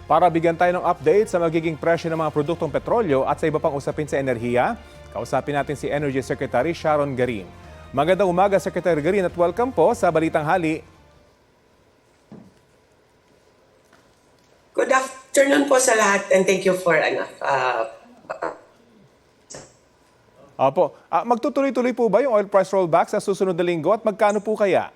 Para bigyan tayo ng update sa magiging presyo ng mga produktong petrolyo at sa iba pang usapin sa enerhiya, kausapin natin si Energy Secretary Sharon Garin. Magandang umaga, Secretary Garin, at welcome po sa Balitang Hali. Good afternoon po sa lahat and thank you for Magtutuloy-tuloy po ba yung oil price rollback sa susunod na linggo at magkano po kaya?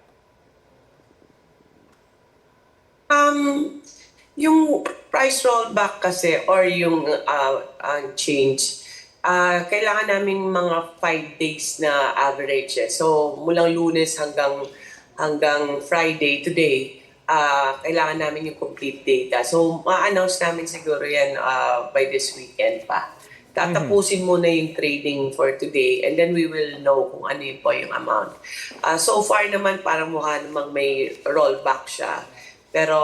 Yung price rollback kasi or yung change, kailangan namin mga 5 days na average. So mulang Lunes hanggang Friday today, kailangan namin yung complete data. So ma-announce namin siguro yan by this weekend pa. Tatapusin muna yung trading for today and then we will know kung ano po yung amount. So far naman parang mukha namang may rollback siya. Pero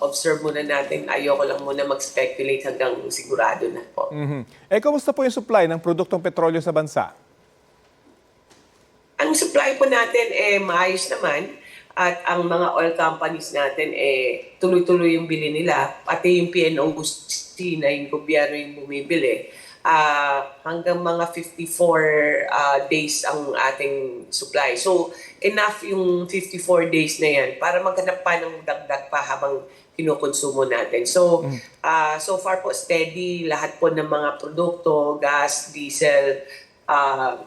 observe muna natin, ayoko lang muna mag-speculate hanggang sigurado na po. Kamusta po yung supply ng produktong petrolyo sa bansa? Ang supply po natin maayos naman at ang mga oil companies natin tuloy-tuloy yung bili nila. Pati yung PNOC na yung gobyerno yung bumibili. Hanggang mga 54 days ang ating supply. So, enough yung 54 days na yan para maghanap pa ng dagdag pa habang kinukonsumo natin. So, so far po steady lahat po ng mga produkto, gas, diesel,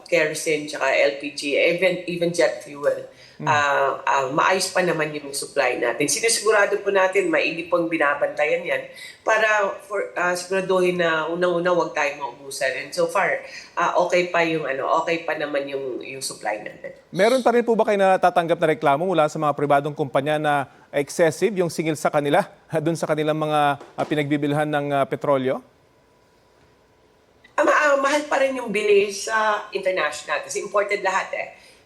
kerosene, tsaka LPG, even jet fuel. Maayos pa naman yung supply natin. Sinisigurado po natin, maigi pong binabantayan yan para siguraduhin na unang-una huwag tayong maubusan. And so far, okay pa naman yung supply natin. Meron pa rin po ba kayo natatanggap na reklamo mula sa mga pribadong kumpanya na excessive yung singil sa kanila doon sa kanilang mga pinagbibilhan ng petrolyo? Mahal pa rin yung bili sa international kasi imported lahat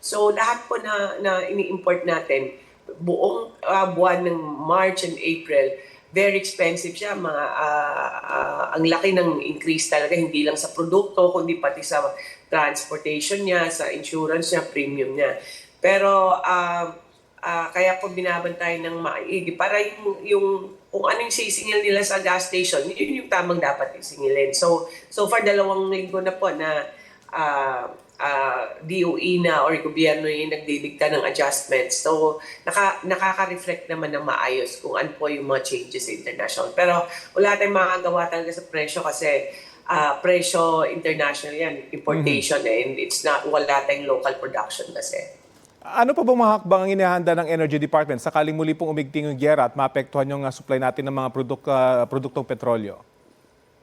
So lahat po na ini-import natin, buong buwan ng March and April, very expensive siya. Ang laki ng increase talaga, hindi lang sa produkto, kundi pati sa transportation niya, sa insurance niya, premium niya. Pero kaya po binabantayan ng maigi para yung kung ano yung sisingil nila sa gas station, yun yung tamang dapat isingilin. So far 2 linggo na po na DOE na or gobyerno yung nagdidikta ng adjustments. So, nakaka-reflect naman ng maayos kung ano po yung mga changes sa international. Pero wala tayong makagawa talaga sa presyo kasi presyo international yan, importation and it's not, wala tayong local production kasi. Ano pa bang mga hakbang ang inihanda ng Energy Department sakaling muli pong umigting yung giyera at maapektuhan yung supply natin ng mga produktong petrolyo?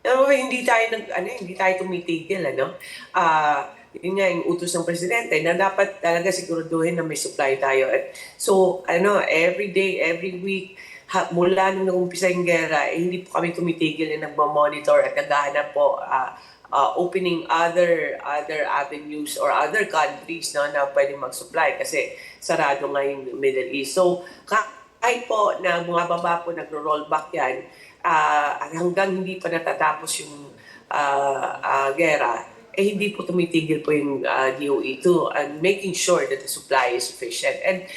Hindi tayo tumitigil, yun nga yung utos ng presidente na dapat talaga siguraduhin na may supply tayo. So, every day, every week, mula nung nag-umpisa yung gera, hindi po kami tumitigil na nagmamonitor at naghahanap po opening other avenues or other countries na pwedeng mag-supply kasi sarado nga yung Middle East. So, kahit po na bumababa po, nagro-rollback yan, hanggang hindi pa natatapos yung gera, hindi po tumitigil po yung DOE to and making sure that the supply is sufficient. And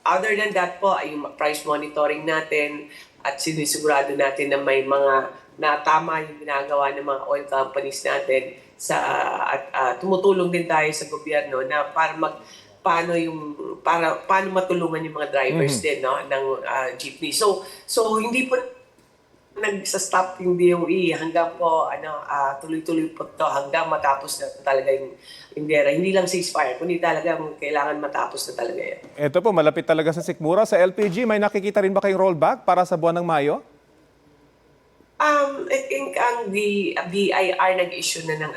other than that po, ay yung price monitoring natin at sinisigurado natin na may mga tama yung ginagawa ng mga oil companies natin at tumutulong din tayo sa gobyerno na paano matulungan yung mga drivers din ng jeepney. So hindi po nagsa-stop yung DOE hanggang po tuloy-tuloy po to hanggang matapos na talaga yung gera. Hindi lang ceasefire, kundi talaga kailangan matapos na talaga yan. Ito po, malapit talaga sa sikmura. Sa LPG, may nakikita rin ba kayong rollback para sa buwan ng Mayo? I think ang BIR nag-issue na ng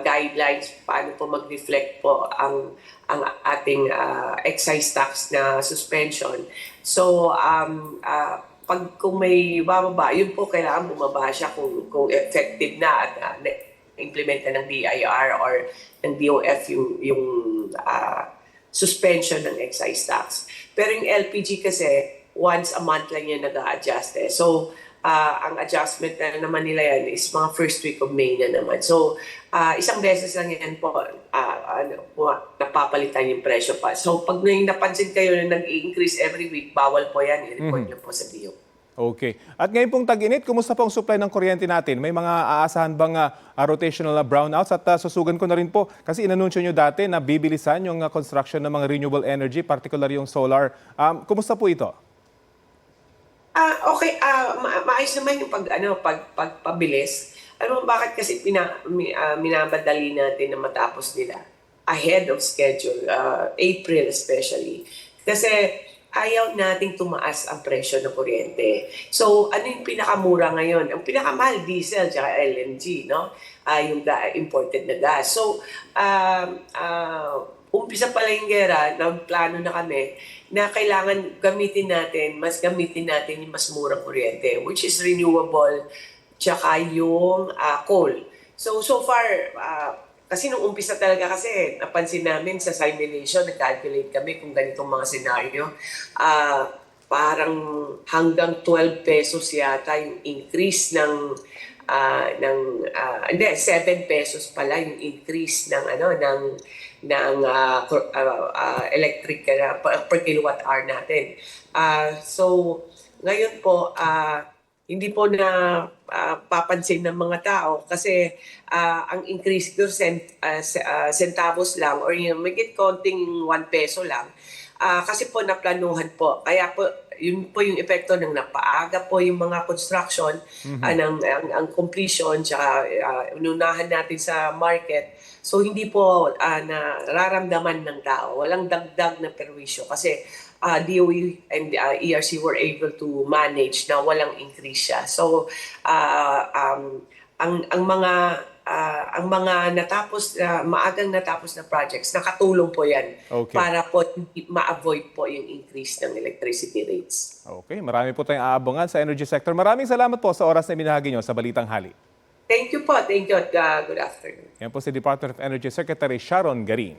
guidelines paano po mag-reflect po ang ating excise tax na suspension. So kung may bababa, yun po kailangan bumaba siya kung effective na at implement na ng BIR or ng DOF yung suspension ng excise tax. Pero yung LPG kasi, once a month lang yan nag-a-adjust. So, ang adjustment na naman nila yan is mga first week of May na naman. So, isang beses lang yan po, napapalitan yung presyo pa. So, pag napansin kayo na nag-increase every week, bawal po yan. I-report nyo po sa DO. Okay. At ngayon pong tag-init, kumusta po ang supply ng kuryente natin? May mga aasahan bang rotational brownouts? At susugan ko na rin po, kasi inanunsyo nyo dati na bibilisan yung construction ng mga renewable energy, particular yung solar. Kumusta po ito? Okay, maayos naman yung pagpabilis. Ano bakit kasi minabadali natin na matapos nila ahead of schedule, April especially. Kasi ayaw nating tumaas ang presyo ng kuryente. So, ano yung pinakamura ngayon? Ang pinakamahal, diesel at LNG, no? Yung imported na gas. So, umpisa pala yung gera, nagplano na kami na kailangan gamitin natin yung mas murang kuryente, which is renewable, tsaka yung coal. So far, kasi nung umpisa talaga kasi, napansin namin sa simulation, nag-calculate kami kung ganitong mga senaryo, parang hanggang 12 pesos yata yung increase hindi, 7 pesos pala yung increase ng electric per kilowatt hour natin. So ngayon po hindi po na papansin ng mga tao kasi ang increase ko centavos lang or yung magit konting 1 peso lang. Kasi po naplanuhan po. Kaya po yun po yung epekto ng napaaga po yung mga construction, ang completion, tsaka ununahan natin sa market. So hindi po nararamdaman ng tao. Walang dagdag na perwisyo kasi DOE and ERC were able to manage na walang increase siya. So ang mga maagang natapos na projects, nakatulong po yan para po ma-avoid po yung increase ng electricity rates. Okay, marami po tayong aabangan sa energy sector. Maraming salamat po sa oras na binahagi nyo sa Balitang Hali. Thank you po. Thank you at good afternoon. Yan po si Department of Energy Secretary Sharon Garin.